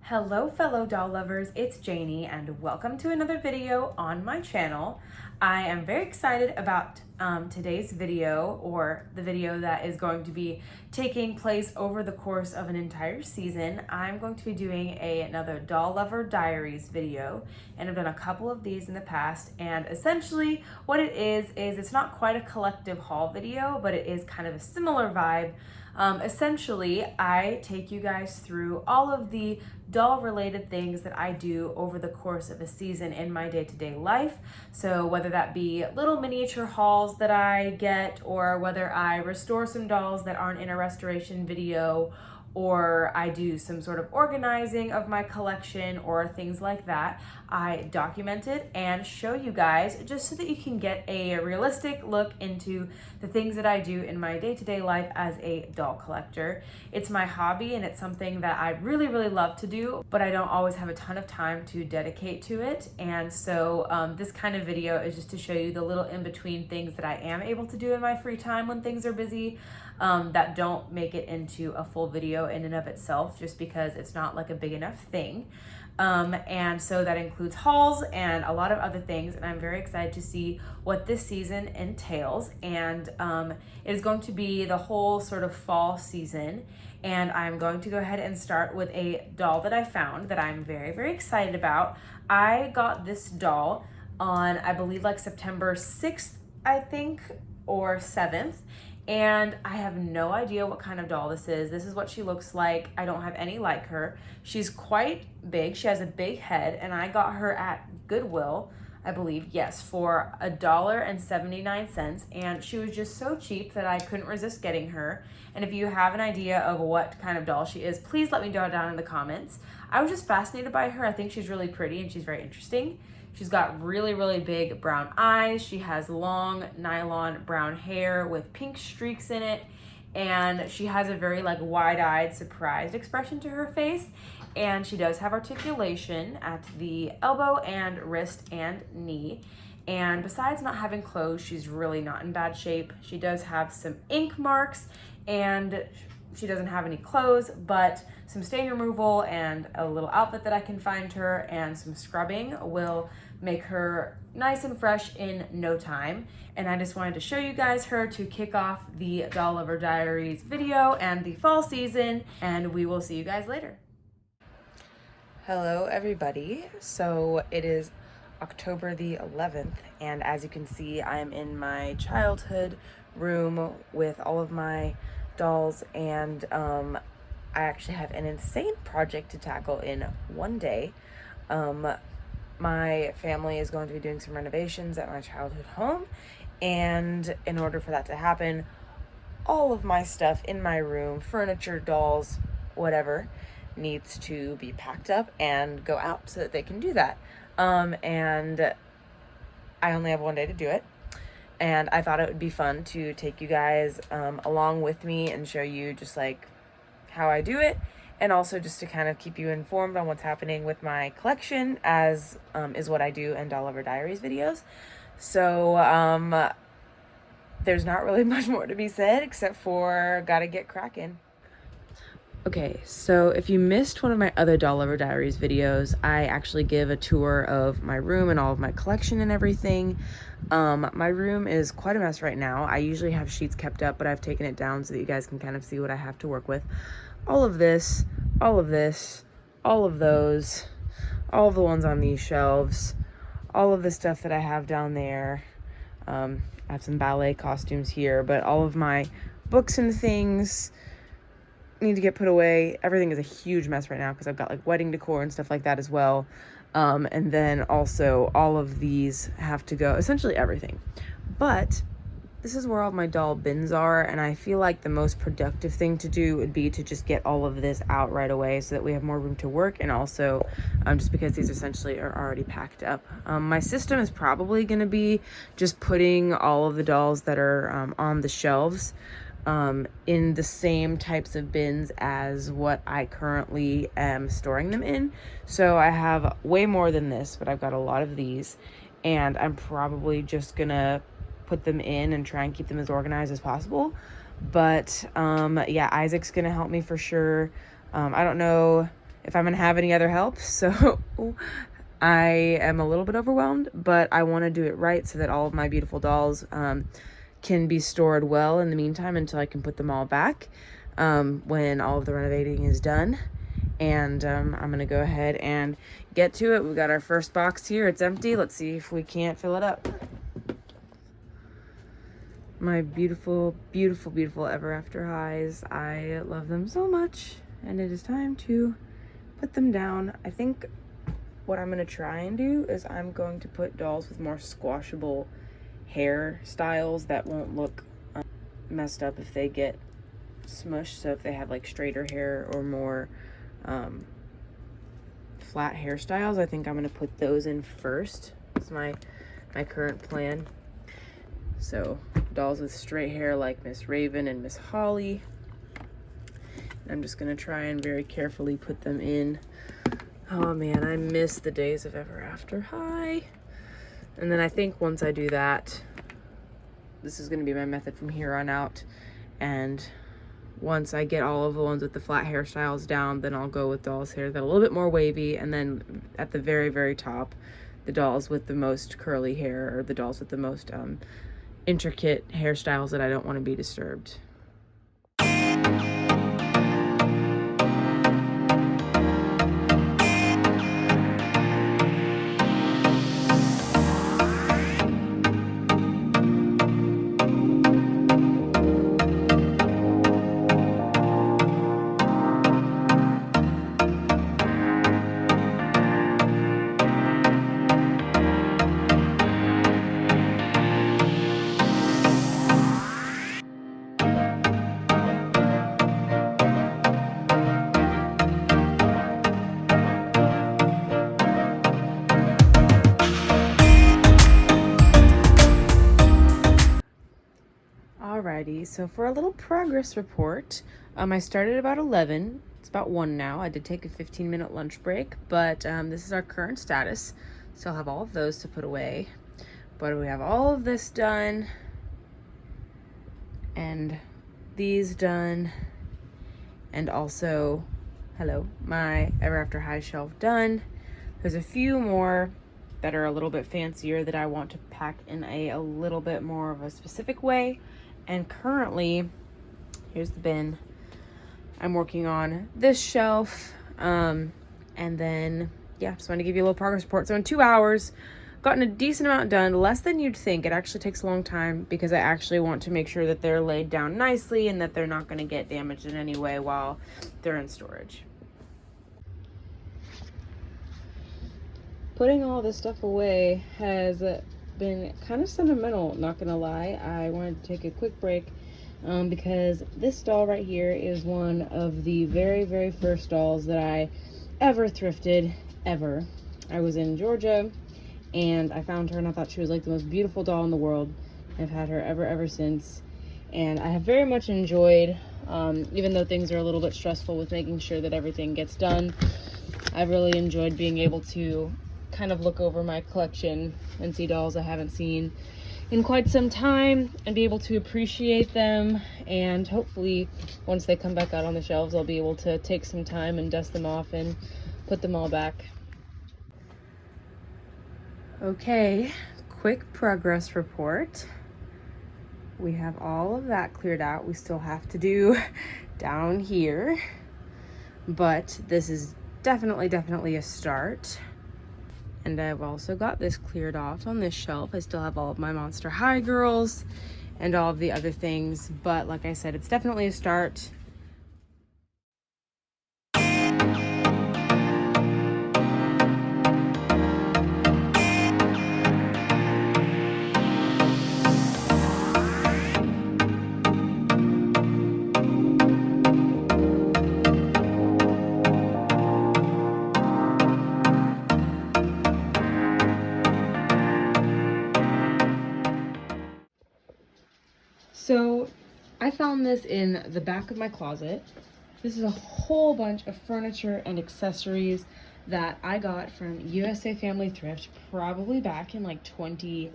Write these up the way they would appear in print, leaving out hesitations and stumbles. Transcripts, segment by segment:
Hello fellow doll lovers, it's Janie and welcome to another video on my channel. I am very excited about today's video, or the video that is going to be taking place over the course of an entire season. I'm going to be doing another Doll Lover Diaries video, and I've done a couple of these in the past, and essentially what it is it's not quite a collective haul video, but it is kind of a similar vibe. Essentially, I take you guys through all of the doll related things that I do over the course of a season in my day-to-day life. So whether that be little miniature hauls that I get, or whether I restore some dolls that aren't in a restoration video, or I do some sort of organizing of my collection or things like that, I document it and show you guys just so that you can get a realistic look into the things that I do in my day-to-day life as a doll collector. It's my hobby and it's something that I really love to do, but I don't always have a ton of time to dedicate to it. And so this kind of video is just to show you the little in-between things that I am able to do in my free time when things are busy, that don't make it into a full video in and of itself, just because it's not like a big enough thing. And so that includes hauls and a lot of other things, and I'm very excited to see what this season entails. And it is going to be the whole sort of fall season, and I'm going to go ahead and start with a doll that I found that I'm very excited about. I got this doll on, I believe, like September 6th, I think, or 7th. And I have no idea what kind of doll this is. This is what she looks like. I don't have any like her. She's quite big. She has a big head, and I got her at Goodwill, I believe, yes, for $1.79. And she was just so cheap that I couldn't resist getting her. And if you have an idea of what kind of doll she is, please let me know down in the comments. I was just fascinated by her. I think she's really pretty and she's very interesting. She's got really big brown eyes. She has long nylon brown hair with pink streaks in it. And she has a very like wide-eyed, surprised expression to her face. And she does have articulation at the elbow and wrist and knee. And besides not having clothes, she's really not in bad shape. She does have some ink marks, and she doesn't have any clothes, but some stain removal and a little outfit that I can find her and some scrubbing will make her nice and fresh in no time. And I just wanted to show you guys her to kick off the Doll Lover Diaries video and the fall season, and we will see you guys later. Hello everybody. So it is October the 11th, and as you can see, I'm in my childhood room with all of my dolls, and I actually have an insane project to tackle in one day. My family is going to be doing some renovations at my childhood home, and in order for that to happen, all of my stuff in my room, furniture, dolls, whatever, needs to be packed up and go out so that they can do that. And I only have one day to do it. And I thought it would be fun to take you guys along with me and show you just like how I do it, and also just to kind of keep you informed on what's happening with my collection, as is what I do in Doll Lover Diaries videos. So there's not really much more to be said except for gotta get cracking. Okay, so if you missed one of my other Doll Lover Diaries videos, I actually give a tour of my room and all of my collection and everything. My room is quite a mess right now. I usually have sheets kept up, but I've taken it down so that you guys can kind of see what I have to work with. All of this, all of this, all of those, all of the ones on these shelves, all of the stuff that I have down there. I have some ballet costumes here, but all of my books and things need to get put away. Everything is a huge mess right now because I've got like wedding decor and stuff like that as well. And then also all of these have to go, essentially everything. But this is where all of my doll bins are, and I feel like the most productive thing to do would be to just get all of this out right away so that we have more room to work, and also just because these essentially are already packed up. My system is probably going to be just putting all of the dolls that are on the shelves in the same types of bins as what I currently am storing them in. So I have way more than this, but I've got a lot of these, and I'm probably just gonna put them in and try and keep them as organized as possible. But yeah, Isaac's gonna help me for sure. I don't know if I'm gonna have any other help, so I am a little bit overwhelmed, but I want to do it right so that all of my beautiful dolls can be stored well in the meantime until I can put them all back when all of the renovating is done. And I'm gonna go ahead and get to it. We got our first box here. It's empty. Let's see if we can't fill it up. My beautiful, beautiful, beautiful Ever After Highs. I love them so much, and it is time to put them down. I think what I'm gonna try and do is I'm going to put dolls with more squashable hair styles that won't look messed up if they get smushed. So if they have like straighter hair or more flat hairstyles, I think I'm gonna put those in first. That's my current plan. So dolls with straight hair like Miss Raven and Miss Holly. I'm just gonna try and very carefully put them in. Oh man, I miss the days of Ever After High. And then I think once I do that, this is gonna be my method from here on out. And once I get all of the ones with the flat hairstyles down, then I'll go with dolls' hair that are a little bit more wavy. And then at the very, very top, the dolls with the most curly hair, or the dolls with the most intricate hairstyles that I don't want to be disturbed. Alrighty, so for a little progress report, I started about 11. It's about 1 now. I did take a 15-minute lunch break, but this is our current status. Still have all of those to put away, but we have all of this done, and these done, and also, hello, my Ever After High shelf done. There's a few more that are a little bit fancier that I want to pack in a little bit more of a specific way. And currently, here's the bin. I'm working on this shelf. And then, yeah, just want to give you a little progress report. So in 2 hours, gotten a decent amount done, less than you'd think. It actually takes a long time because I actually want to make sure that they're laid down nicely and that they're not going to get damaged in any way while they're in storage. Putting all this stuff away has been kind of sentimental, not gonna lie. I wanted to take a quick break because this doll right here is one of the very, very first dolls that I ever thrifted, ever. I was in Georgia and I found her and I thought she was like the most beautiful doll in the world. I've had her ever since, and I have very much enjoyed, even though things are a little bit stressful with making sure that everything gets done, I've really enjoyed being able to kind of look over my collection and see dolls I haven't seen in quite some time and be able to appreciate them. And hopefully once they come back out on the shelves, I'll be able to take some time and dust them off and put them all back. Okay, quick progress report. We have all of that cleared out. We still have to do down here, but this is definitely a start. And I've also got this cleared off on this shelf. I still have all of my Monster High girls and all of the other things, but like I said, it's definitely a start. So I found this in the back of my closet. This is a whole bunch of furniture and accessories that I got from USA Family Thrift probably back in like 20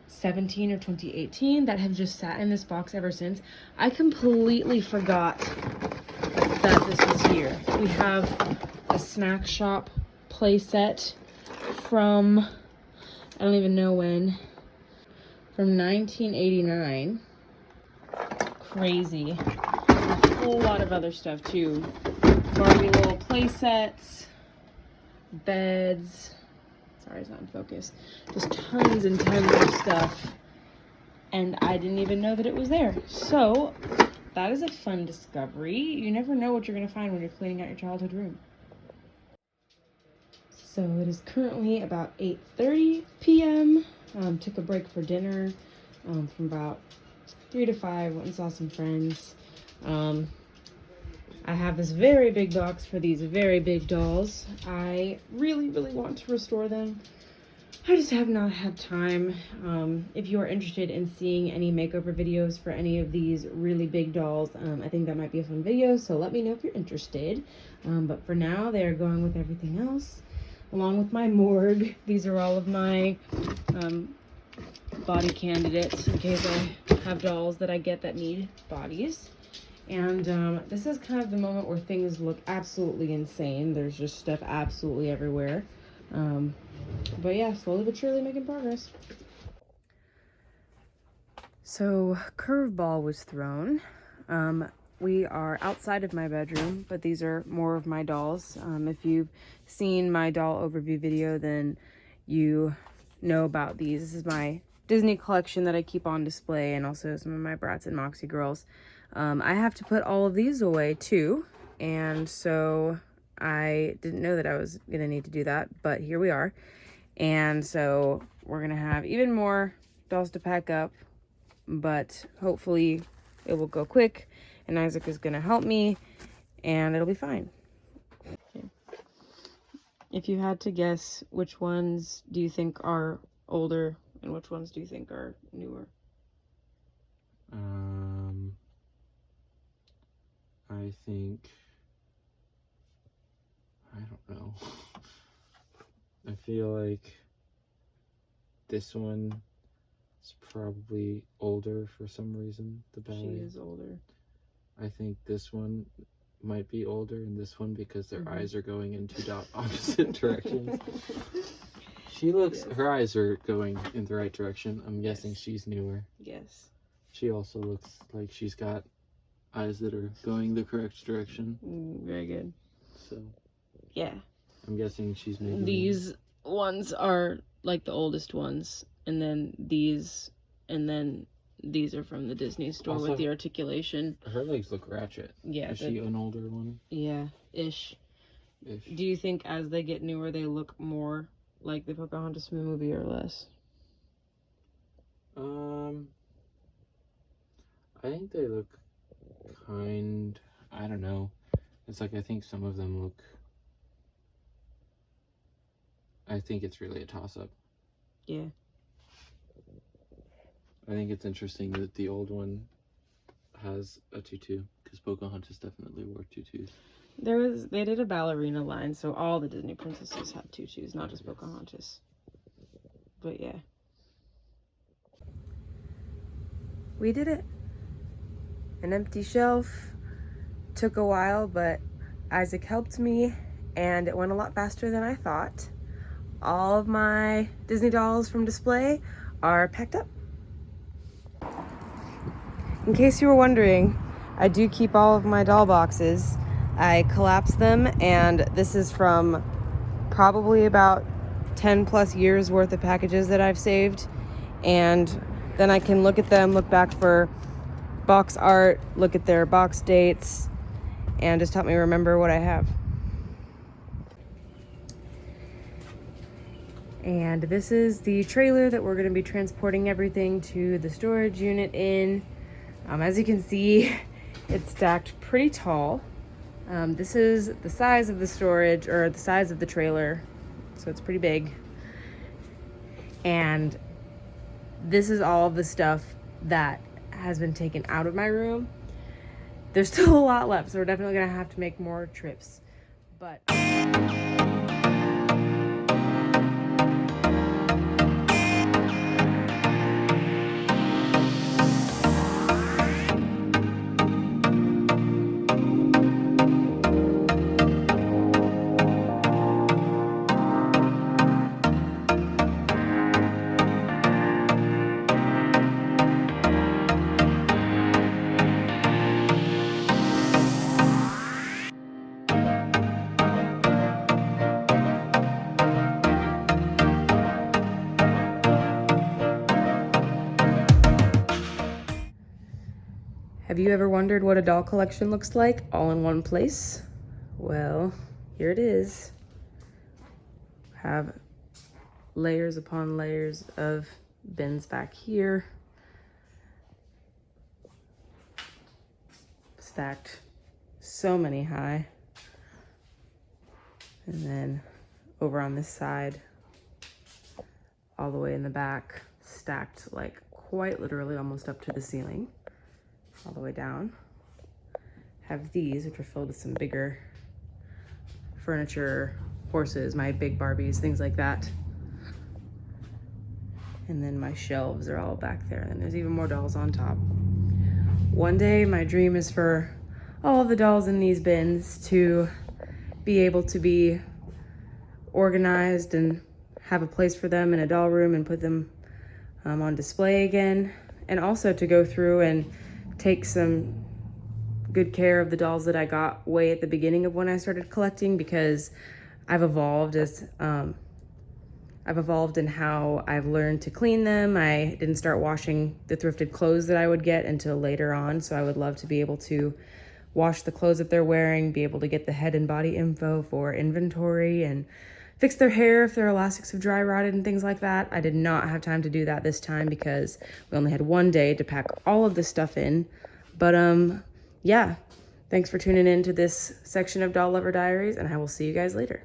2017 or 2018 that have just sat in this box ever since. I completely forgot that this was here. We have a snack shop play set from, I don't even know when, from 1989. Crazy. A whole lot of other stuff too. Barbie little play sets, beds. Sorry, it's not in focus. Just tons and tons of stuff. And I didn't even know that it was there. So that is a fun discovery. You never know what you're going to find when you're cleaning out your childhood room. So it is currently about 8:30 p.m. Took a break for dinner from about 3 to 5. Went and saw some friends. I have this very big box for these very big dolls. I really, really want to restore them. I just have not had time. If you are interested in seeing any makeover videos for any of these really big dolls, I think that might be a fun video, so let me know if you're interested. But for now, they are going with everything else, along with my morgue. These are all of my body candidates in case I have dolls that I get that need bodies. And this is kind of the moment where things look absolutely insane. There's just stuff absolutely everywhere. But yeah, slowly but surely making progress. So curveball was thrown. We are outside of my bedroom, but these are more of my dolls. If you've seen my doll overview video, then you know about these. This is my Disney collection that I keep on display, and also some of my Bratz and Moxie girls. I have to put all of these away too, and so I didn't know that I was gonna need to do that, but here we are. And so we're gonna have even more dolls to pack up, but hopefully it will go quick, and Isaac is gonna help me, and it'll be fine. Okay. If you had to guess, which ones do you think are older and which ones do you think are newer? I think, I don't know. I feel like this one is probably older for some reason, the ballet. She is older. I think this one might be older, and this one because their eyes are going in two opposite directions. She looks, her eyes are going in the right direction. I'm guessing she's newer. Yes. She also looks like she's got eyes that are going the correct direction. Very good. So yeah, I'm guessing she's maybe these ones are like the oldest ones, and then these are from the Disney store also, with the articulation. Her legs look ratchet. Yeah. Is she an older one? Yeah, ish. Do you think as they get newer they look more like the Pocahontas from the movie or less? I think they look I don't know. It's like I think some of them look, I think it's really a toss-up. Yeah. I think it's interesting that the old one has a tutu, because Pocahontas definitely wore tutus. They did a ballerina line, so all the Disney princesses had tutus, not just Pocahontas. But yeah. We did it. An empty shelf. Took a while, but Isaac helped me, and it went a lot faster than I thought. All of my Disney dolls from display are packed up. In case you were wondering, I do keep all of my doll boxes. I collapse them, and this is from probably about 10 plus years worth of packages that I've saved. And then I can look at them, look back for box art, look at their box dates, and just help me remember what I have. And this is the trailer that we're going to be transporting everything to the storage unit in. As you can see, it's stacked pretty tall. This is the size of the storage, or the size of the trailer, so it's pretty big. And this is all of the stuff that has been taken out of my room. There's still a lot left, so we're definitely gonna have to make more trips. But Have you ever wondered what a doll collection looks like all in one place? Well, here it is. Have layers upon layers of bins back here. Stacked so many high. And then over on this side, all the way in the back, stacked like quite literally almost up to the ceiling, all the way down. Have these, which are filled with some bigger furniture, horses, my big Barbies, things like that. And then my shelves are all back there. And then there's even more dolls on top. One day, my dream is for all of the dolls in these bins to be able to be organized and have a place for them in a doll room and put them on display again. And also to go through and take some good care of the dolls that I got way at the beginning of when I started collecting, because I've evolved in how I've learned to clean them. I didn't start washing the thrifted clothes that I would get until later on, so I would love to be able to wash the clothes that they're wearing, be able to get the head and body info for inventory, and fix their hair if their elastics have dry rotted and things like that. I did not have time to do that this time because we only had one day to pack all of this stuff in. But yeah, thanks for tuning in to this section of Doll Lover Diaries, and I will see you guys later.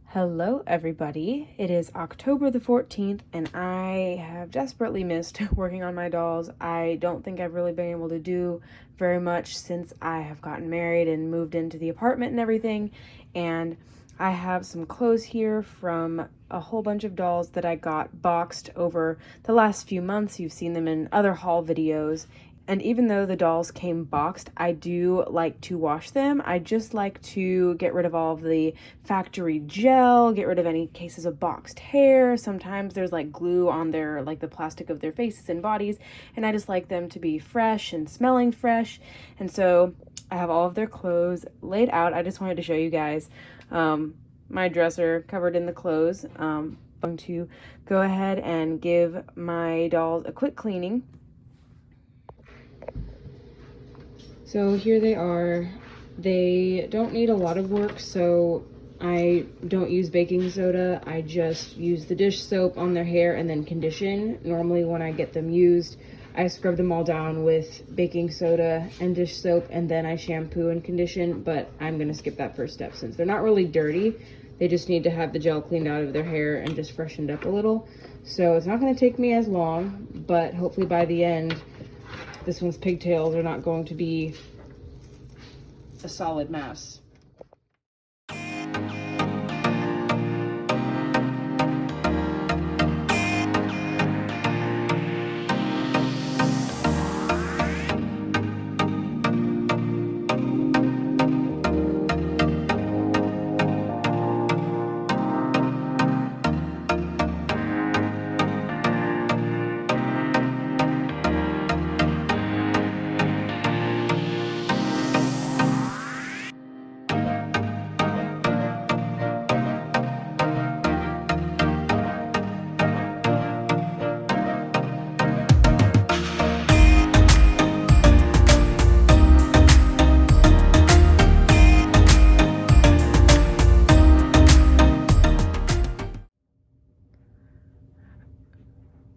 Hello everybody, it is October the 14th and I have desperately missed working on my dolls. I don't think I've really been able to do very much since I have gotten married and moved into the apartment and everything. And I have some clothes here from a whole bunch of dolls that I got boxed over the last few months. You've seen them in other haul videos. And even though the dolls came boxed, I do like to wash them. I just like to get rid of all of the factory gel, get rid of any cases of boxed hair. Sometimes there's like glue on their, like the plastic of their faces and bodies, and I just like them to be fresh and smelling fresh. And so I have all of their clothes laid out. I just wanted to show you guys my dresser covered in the clothes. I'm going to go ahead and give my dolls a quick cleaning. So here they are. They don't need a lot of work, so I don't use baking soda. I just use the dish soap on their hair and then condition. Normally when I get them used, I scrub them all down with baking soda and dish soap, and then I shampoo and condition, but I'm gonna skip that first step since they're not really dirty. They just need to have the gel cleaned out of their hair and just freshened up a little. So it's not gonna take me as long, but hopefully by the end, this one's pigtails are not going to be a solid mass.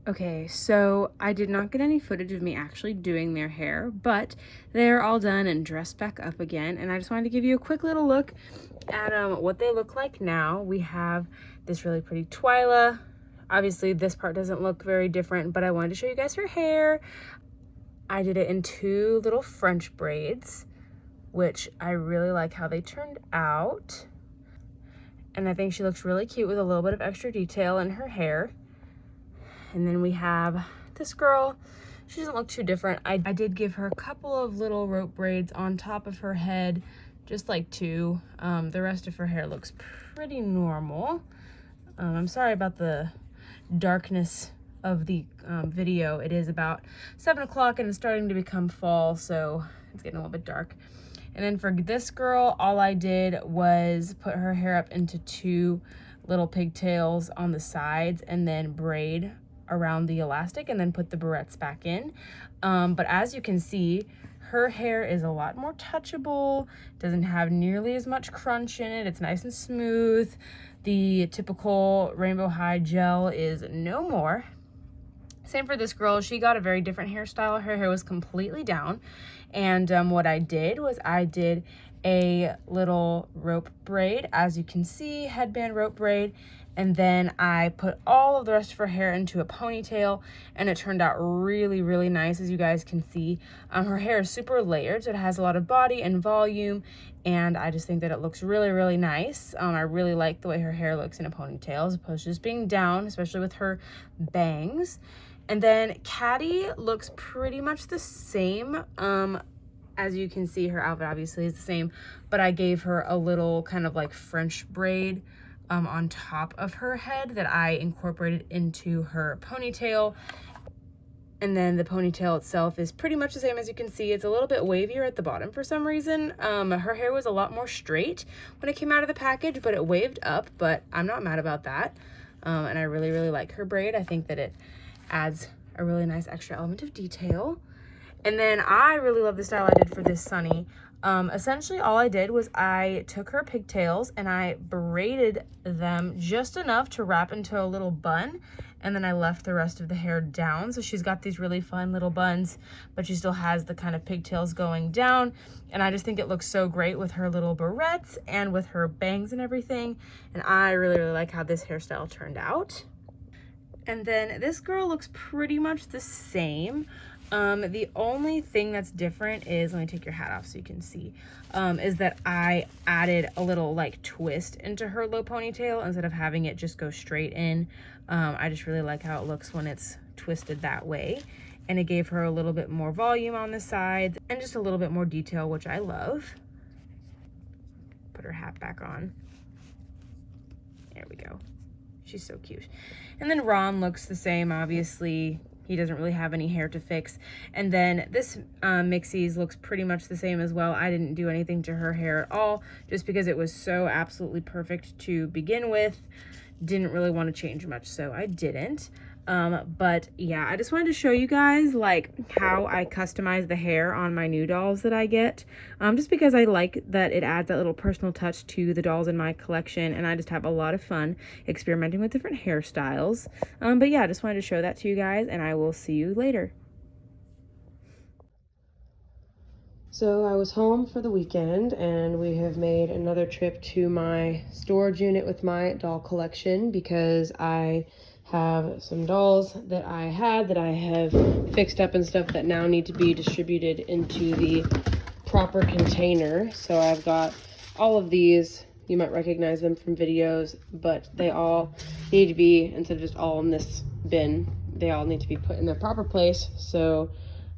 Okay, so I did not get any footage of me actually doing their hair, but they're all done and dressed back up again. And I just wanted to give you a quick little look at what they look like now. We have this really pretty Twyla. Obviously this part doesn't look very different, but I wanted to show you guys her hair. I did it in two little French braids, which I really like how they turned out. And I think she looks really cute with a little bit of extra detail in her hair. And then we have this girl. She doesn't look too different. I did give her a couple of little rope braids on top of her head, just like two. The rest of her hair looks pretty normal. I'm sorry about the darkness of the video. It is about 7 o'clock and it's starting to become fall, so it's getting a little bit dark. And then for this girl, all I did was put her hair up into two little pigtails on the sides and then braid around the elastic and then put the barrettes back in. But as you can see, her hair is a lot more touchable, doesn't have nearly as much crunch in it. It's nice and smooth. The typical rainbow high gel is no more. Same for this girl. She got a very different hairstyle. Her hair was completely down. And what I did was I did a little rope braid, as you can see, headband rope braid. And then I put all of the rest of her hair into a ponytail, and it turned out really, really nice, as you guys can see. Her hair is super layered, so it has a lot of body and volume, and I just think that it looks really, really nice. I really like the way her hair looks in a ponytail as opposed to just being down, especially with her bangs. And then Caddy looks pretty much the same. As you can see, her outfit obviously is the same, but I gave her a little kind of like French braid on top of her head that I incorporated into her ponytail. And then the ponytail itself is pretty much the same. As you can see, it's a little bit wavier at the bottom for some reason. Her hair was a lot more straight when it came out of the package, but it waved up, but I'm not mad about that. And I really, really like her braid. I think that it adds a really nice extra element of detail. And then I really love the style I did for this Sunny. Essentially all I did was I took her pigtails and I braided them just enough to wrap into a little bun, and then I left the rest of the hair down. So she's got these really fun little buns, but she still has the kind of pigtails going down, and I just think it looks so great with her little barrettes and with her bangs and everything. And I really, really like how this hairstyle turned out. And then this girl looks pretty much the same. The only thing that's different is, let me take your hat off so you can see, is that I added a little like twist into her low ponytail instead of having it just go straight in. I just really like how it looks when it's twisted that way. And it gave her a little bit more volume on the sides and just a little bit more detail, which I love. Put her hat back on. There we go. She's so cute. And then Ron looks the same, obviously. He doesn't really have any hair to fix. And then this Mixie's looks pretty much the same as well. I didn't do anything to her hair at all, just because it was so absolutely perfect to begin with. Didn't really want to change much, so I didn't. But yeah, I just wanted to show you guys like how I customize the hair on my new dolls that I get, just because I like that it adds that little personal touch to the dolls in my collection, and I just have a lot of fun experimenting with different hairstyles. But yeah, I just wanted to show that to you guys, and I will see you later. So I was home for the weekend, and we have made another trip to my storage unit with my doll collection, because I have some dolls that I have fixed up and stuff that now need to be distributed into the proper container. So I've got all of these. You might recognize them from videos, but they all need to be, instead of just all in this bin, they all need to be put in their proper place. So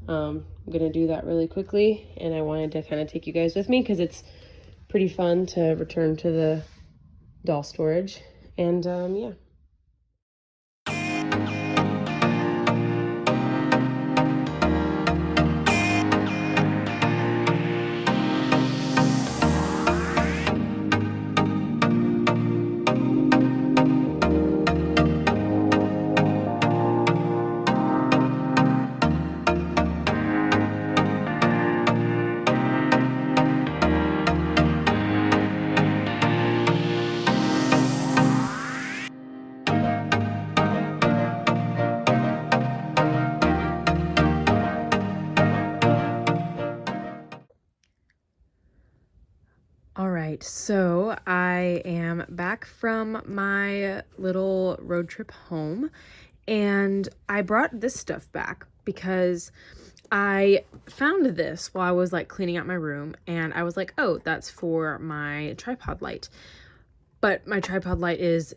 I'm gonna do that really quickly, and I wanted to kind of take you guys with me because it's pretty fun to return to the doll storage. And yeah. All right, so I am back from my little road trip home, and I brought this stuff back because I found this while I was like cleaning out my room, and I was like, oh, that's for my tripod light. But my tripod light is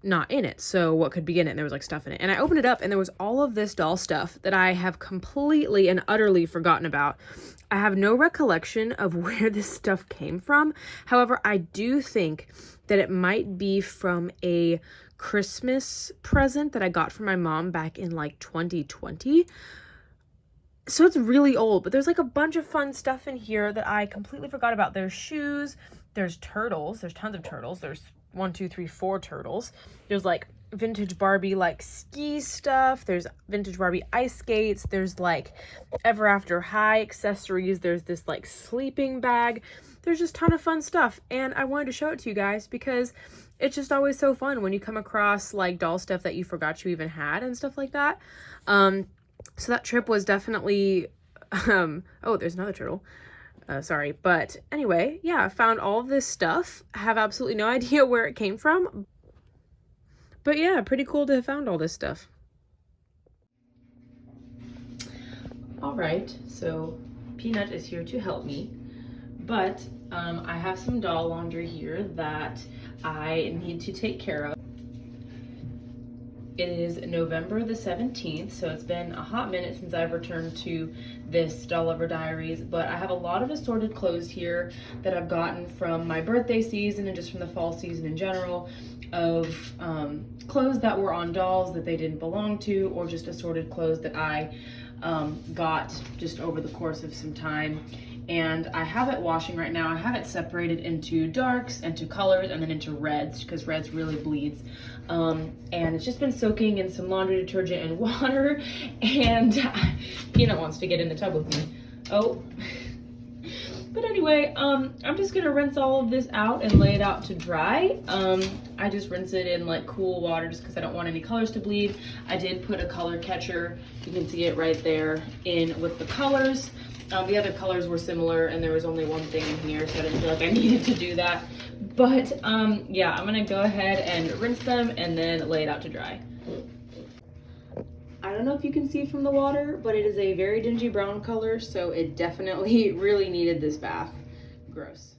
not in it, so what could be in it? And there was like stuff in it, and I opened it up and there was all of this doll stuff that I have completely and utterly forgotten about. I have no recollection of where this stuff came from. However, I do think that it might be from a Christmas present that I got from my mom back in like 2020. So it's really old, but there's like a bunch of fun stuff in here that I completely forgot about. There's shoes, there's turtles, there's tons of turtles. There's 1, 2, 3, 4 turtles. There's like vintage Barbie like ski stuff. There's vintage Barbie ice skates. There's like Ever After High accessories. There's this like sleeping bag. There's just a ton of fun stuff. And I wanted to show it to you guys because it's just always so fun when you come across like doll stuff that you forgot you even had and stuff like that. So that trip was definitely, oh, there's another turtle. Sorry. But anyway, yeah, I found all of this stuff. I have absolutely no idea where it came from. But yeah, pretty cool to have found all this stuff. All right, so Peanut is here to help me. But I have some doll laundry here that I need to take care of. It is November the 17th, so it's been a hot minute since I've returned to this Doll Lover Diaries, but I have a lot of assorted clothes here that I've gotten from my birthday season and just from the fall season in general, of clothes that were on dolls that they didn't belong to, or just assorted clothes that I got just over the course of some time. And I have it washing right now. I have it separated into darks, into colors, and then into reds, because reds really bleeds. And it's just been soaking in some laundry detergent and water, and Peanut wants to get in the tub with me. Oh. But anyway, I'm just gonna rinse all of this out and lay it out to dry. I just rinse it in like cool water just because I don't want any colors to bleed. I did put a color catcher, you can see it right there, in with the colors. The other colors were similar and there was only one thing in here, so I didn't feel like I needed to do that. But yeah, I'm gonna go ahead and rinse them and then lay it out to dry. I don't know if you can see from the water, but it is a very dingy brown color, so it definitely really needed this bath. Gross.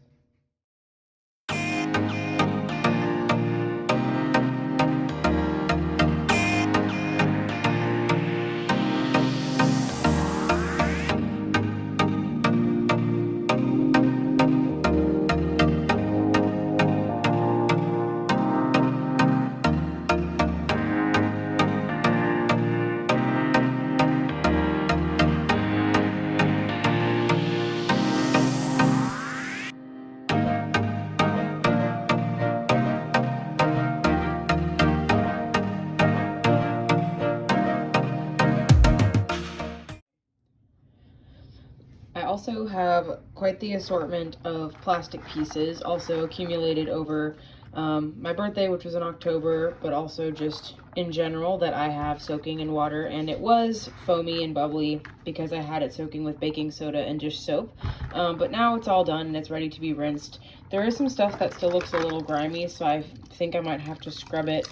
I also have quite the assortment of plastic pieces, also accumulated over my birthday, which was in October, but also just in general that I have soaking in water. And it was foamy and bubbly because I had it soaking with baking soda and just soap. But now it's all done and it's ready to be rinsed. There is some stuff that still looks a little grimy, so I think I might have to scrub it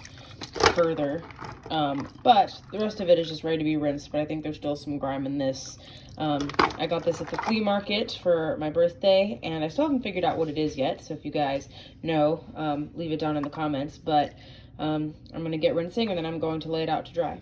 further. But the rest of it is just ready to be rinsed, but I think there's still some grime in this. I got this at the flea market for my birthday, and I still haven't figured out what it is yet, so if you guys know, leave it down in the comments. But I'm going to get rinsing, and then I'm going to lay it out to dry.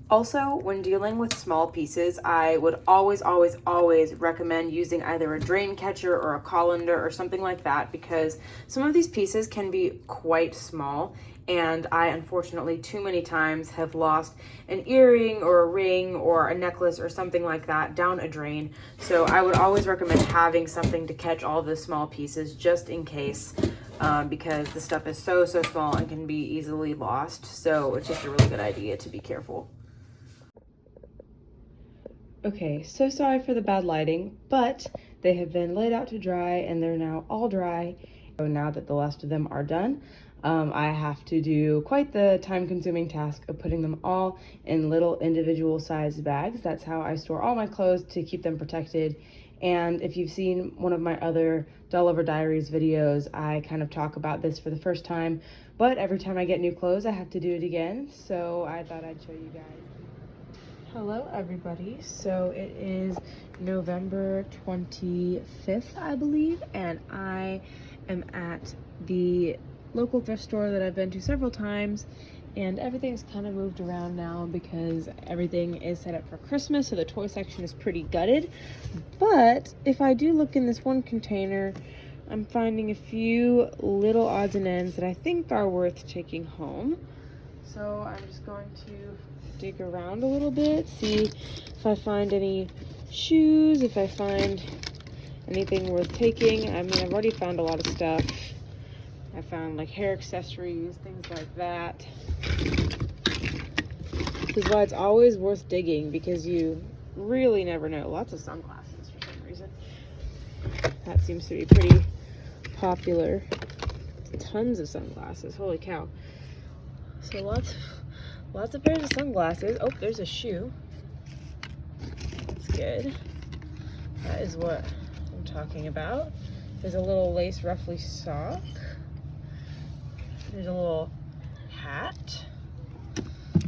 Also, when dealing with small pieces, I would always recommend using either a drain catcher or a colander or something like that, because some of these pieces can be quite small, and I unfortunately too many times have lost an earring or a ring or a necklace or something like that down a drain. So I would always recommend having something to catch all the small pieces just in case, because the stuff is so small and can be easily lost. So it's just a really good idea to be careful. Okay, so sorry for the bad lighting, but they have been laid out to dry and they're now all dry. So now that the last of them are done, I have to do quite the time-consuming task of putting them all in little individual sized bags. That's how I store all my clothes to keep them protected. And if you've seen one of my other Doll Lover Diaries videos, I kind of talk about this for the first time, but every time I get new clothes, I have to do it again. So I thought I'd show you guys. Hello everybody, so it is November 25th, I believe, and I am at the local thrift store that I've been to several times, and everything's kind of moved around now because everything is set up for Christmas, so the toy section is pretty gutted. But if I do look in this one container, I'm finding a few little odds and ends that I think are worth taking home. So I'm just going to dig around a little bit, see if I find any shoes, if I find anything worth taking. I mean, I've already found a lot of stuff. I found like hair accessories, things like that. This is why it's always worth digging, because you really never know. Lots of sunglasses for some reason. That seems to be pretty popular. Tons of sunglasses. Holy cow. So lots of pairs of sunglasses. Oh, there's a shoe. That's good. That is what I'm talking about. There's a little lace ruffly sock. There's a little hat.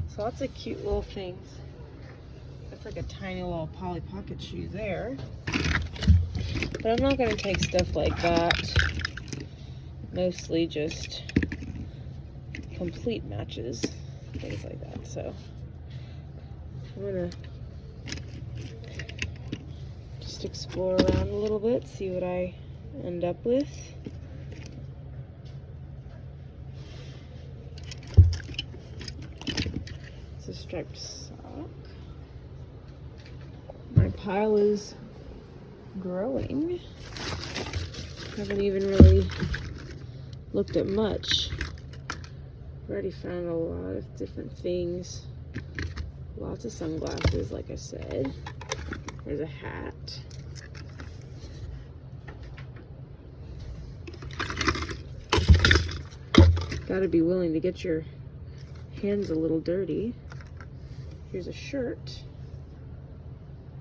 So lots of cute little things. That's like a tiny little Polly Pocket shoe there. But I'm not gonna take stuff like that. Mostly just complete matches, things like that. So I'm gonna just explore around a little bit, see what I end up with. It's a striped sock. My pile is growing. Haven't even really looked at much. I've already found a lot of different things. Lots of sunglasses, like I said. There's a hat. Gotta be willing to get your hands a little dirty. Here's a shirt.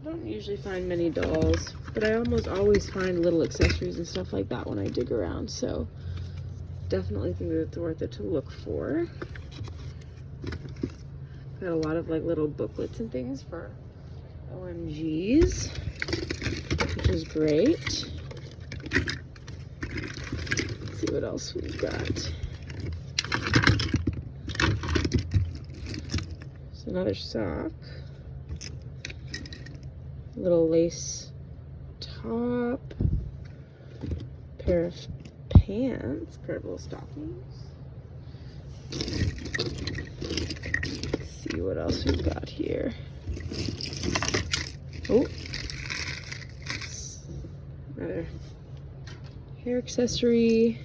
I don't usually find many dolls, but I almost always find little accessories and stuff like that when I dig around, so definitely think that it's worth it to look for. Got a lot of like little booklets and things for OMGs, which is great. Let's see what else we've got. There's another sock. Little lace top. Pair of pants. Pair of little stockings. Let's see what else we've got here. Oh, another hair accessory.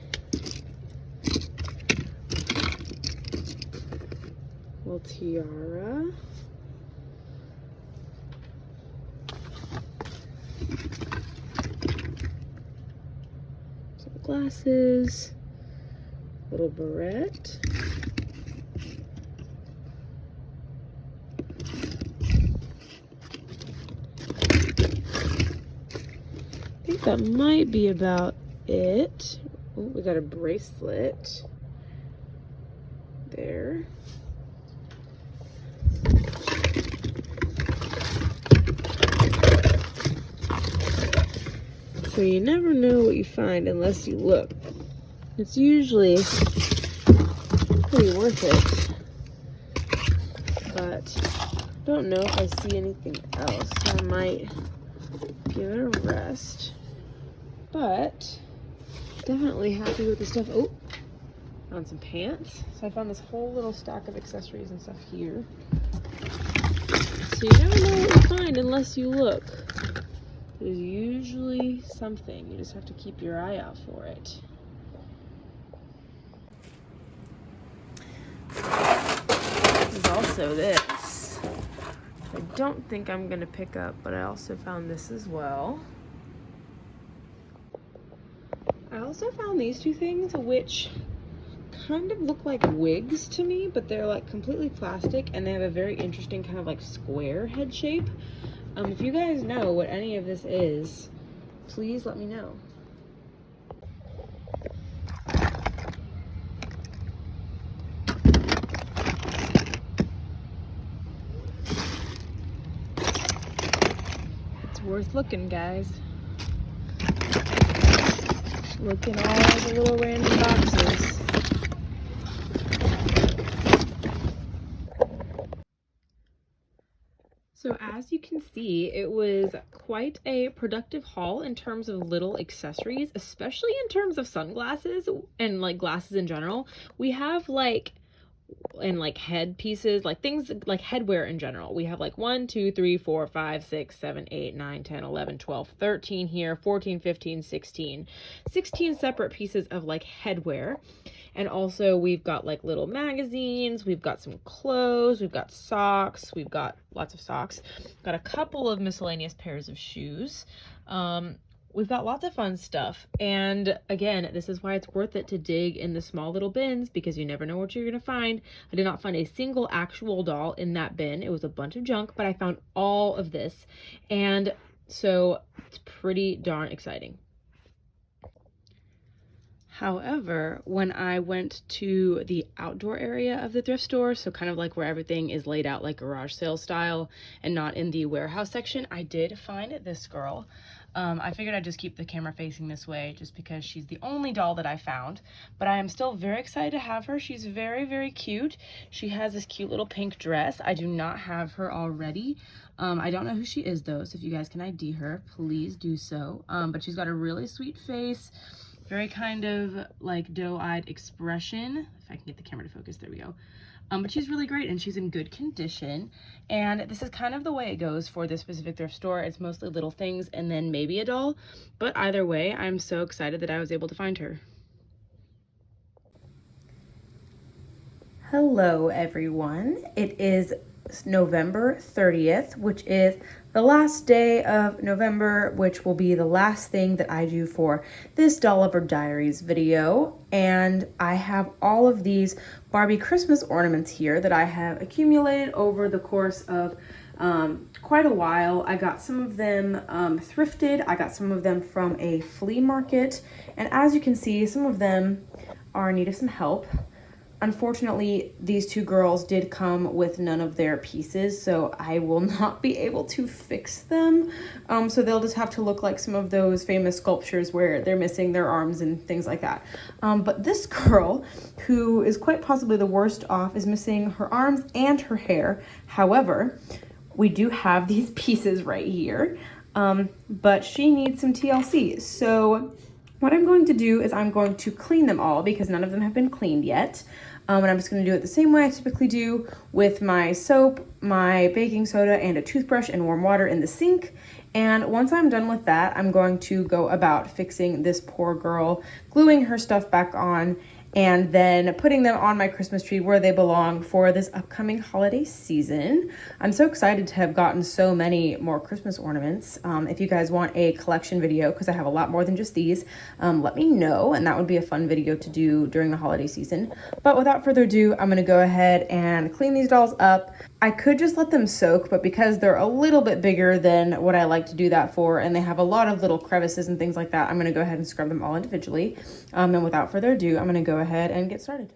Little tiara. Some glasses. Little barrette. I think that might be about it. Oh, we got a bracelet there. So you never know what you find unless you look. It's usually pretty worth it, but don't know if I see anything else, so I might give it a rest. But definitely happy with the stuff. Oh, found some pants. So I found this whole little stack of accessories and stuff here. So you never know what you find unless you look. There's usually something. You just have to keep your eye out for it. There's also this. I don't think I'm gonna pick up, but I also found this as well. I also found these two things, which kind of look like wigs to me, but they're like completely plastic, and they have a very interesting kind of like square head shape. If you guys know what any of this is, please let me know. It's worth looking, guys. Look in all the little random boxes. So as you can see, it was quite a productive haul in terms of little accessories, especially in terms of sunglasses and like glasses in general. We have like and like head pieces, like things like headwear in general. We have like 1, 2, 3, 4, 5, 6, 7, 8, 9, 10, 11, 12, 13 here, 14, 15, 16 separate pieces of like headwear. And also we've got like little magazines, we've got some clothes, we've got socks, we've got lots of socks, got a couple of miscellaneous pairs of shoes. We've got lots of fun stuff. And again, this is why it's worth it to dig in the small little bins, because you never know what you're gonna find. I did not find a single actual doll in that bin. It was a bunch of junk, but I found all of this. And so it's pretty darn exciting. However, when I went to the outdoor area of the thrift store, so kind of like where everything is laid out like garage sale style and not in the warehouse section, I did find this girl. I figured I'd just keep the camera facing this way just because she's the only doll that I found, but I am still very excited to have her. She's very, very cute. She has this cute little pink dress. I do not have her already. I don't know who she is though, so if you guys can ID her, please do so. But she's got a really sweet face, very kind of like doe-eyed expression. If I can get the camera to focus, there we go. But she's really great and she's in good condition. And this is kind of the way it goes for this specific thrift store. It's mostly little things and then maybe a doll. But either way, I'm so excited that I was able to find her. Hello everyone. It is November 30th, which is the last day of November, which will be the last thing that I do for this Doll Lover Diaries video. And I have all of these Barbie Christmas ornaments here that I have accumulated over the course of quite a while. I got some of them thrifted. I got some of them from a flea market. And as you can see, some of them are in need of some help. Unfortunately, these two girls did come with none of their pieces, so I will not be able to fix them. So they'll just have to look like some of those famous sculptures where they're missing their arms and things like that. But this girl, who is quite possibly the worst off, is missing her arms and her hair. However, we do have these pieces right here, but she needs some TLC. So what I'm going to do is I'm going to clean them all because none of them have been cleaned yet. And I'm just going to do it the same way I typically do with my soap, my baking soda, and a toothbrush and warm water in the sink. And once I'm done with that, I'm going to go about fixing this poor girl, gluing her stuff back on, and then putting them on my Christmas tree where they belong for this upcoming holiday season. I'm so excited to have gotten so many more Christmas ornaments. If you guys want a collection video, because I have a lot more than just these, let me know, and that would be a fun video to do during the holiday season. But without further ado, I'm gonna go ahead and clean these dolls up. I could just let them soak, but because they're a little bit bigger than what I like to do that for, and they have a lot of little crevices and things like that, I'm gonna go ahead and scrub them all individually. And without further ado, I'm gonna go ahead and get started.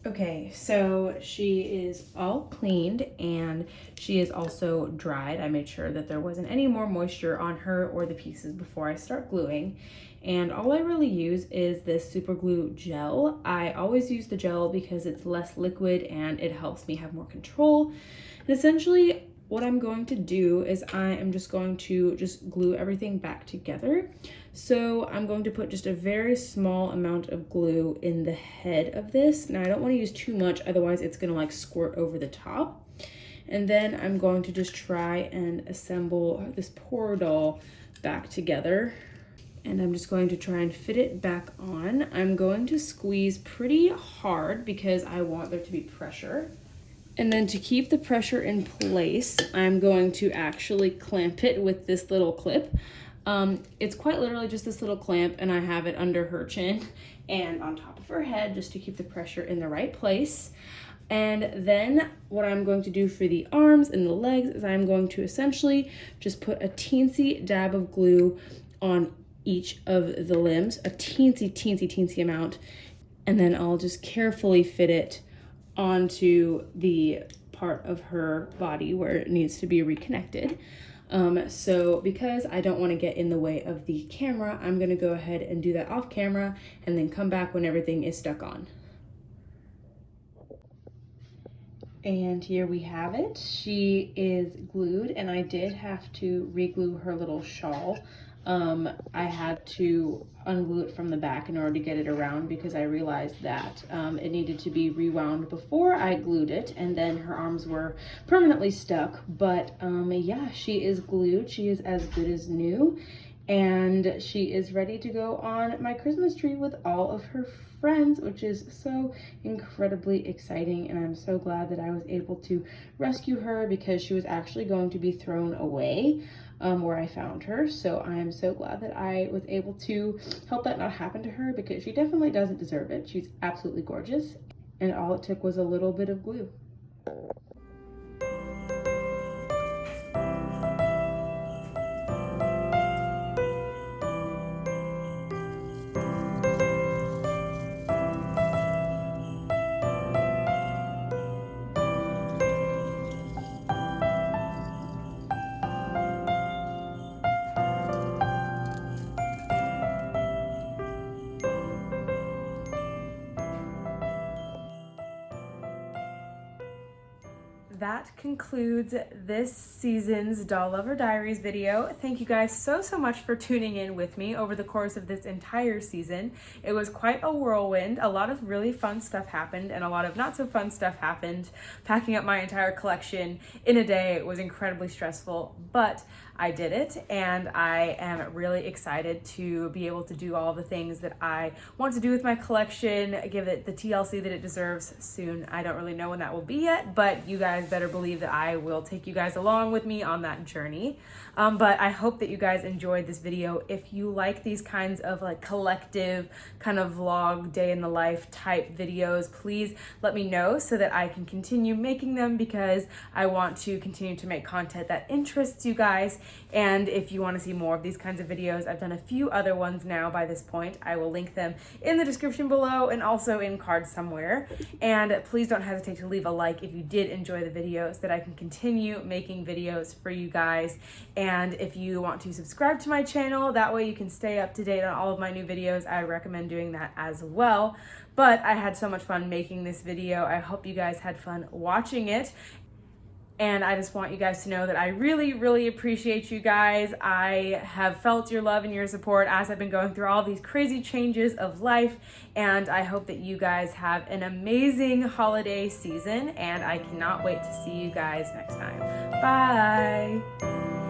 Okay, so she is all cleaned and she is also dried. I made sure that there wasn't any more moisture on her or the pieces before I start gluing. And all I really use is this super glue gel. I always use the gel because it's less liquid and it helps me have more control. And essentially what I'm going to do is I am just going to glue everything back together. So I'm going to put just a very small amount of glue in the head of this. Now I don't want to use too much, otherwise it's gonna like squirt over the top. And then I'm going to just try and assemble this poor doll back together. And I'm just going to try and fit it back on. I'm going to squeeze pretty hard because I want there to be pressure. And then to keep the pressure in place, I'm going to actually clamp it with this little clip. It's quite literally just this little clamp, and I have it under her chin and on top of her head just to keep the pressure in the right place. And then what I'm going to do for the arms and the legs is I'm going to essentially just put a teensy dab of glue on each of the limbs, a teensy amount. and then I'll just carefully fit it onto the part of her body where it needs to be reconnected. So because I don't want to get in the way of the camera, I'm going to go ahead and do that off camera and then come back when everything is stuck on. And here we have it. She is glued, and I did have to re-glue her little shawl. I had to unglue it from the back in order to get it around because I realized that it needed to be rewound before I glued it, and then her arms were permanently stuck. But yeah, she is glued. She is as good as new, and she is ready to go on my Christmas tree with all of her friends, which is so incredibly exciting. And I'm so glad that I was able to rescue her because she was actually going to be thrown away where I found her. So I am so glad that I was able to help that not happen to her, because she definitely doesn't deserve it. She's absolutely gorgeous, and all it took was a little bit of glue. That concludes this season's Doll Lover Diaries video. Thank you guys so much for tuning in with me over the course of this entire season. It was quite a whirlwind. A lot of really fun stuff happened, and a lot of not so fun stuff happened. Packing up my entire collection in a day was incredibly stressful, but I did it, and I am really excited to be able to do all the things that I want to do with my collection, give it the TLC that it deserves soon. I don't really know when that will be yet, but you guys better believe that I will take you guys along with me on that journey. But I hope that you guys enjoyed this video. If you like these kinds of like collective kind of vlog, day in the life type videos, please let me know so that I can continue making them, because I want to continue to make content that interests you guys. And if you want to see more of these kinds of videos, I've done a few other ones now by this point. I will link them in the description below and also in cards somewhere. And please don't hesitate to leave a like if you did enjoy the video, so that I can continue making videos for you guys. And if you want to subscribe to my channel, that way you can stay up to date on all of my new videos. I recommend doing that as well. But I had so much fun making this video. I hope you guys had fun watching it. And I just want you guys to know that I really appreciate you guys. I have felt your love and your support as I've been going through all these crazy changes of life. And I hope that you guys have an amazing holiday season. And I cannot wait to see you guys next time. Bye.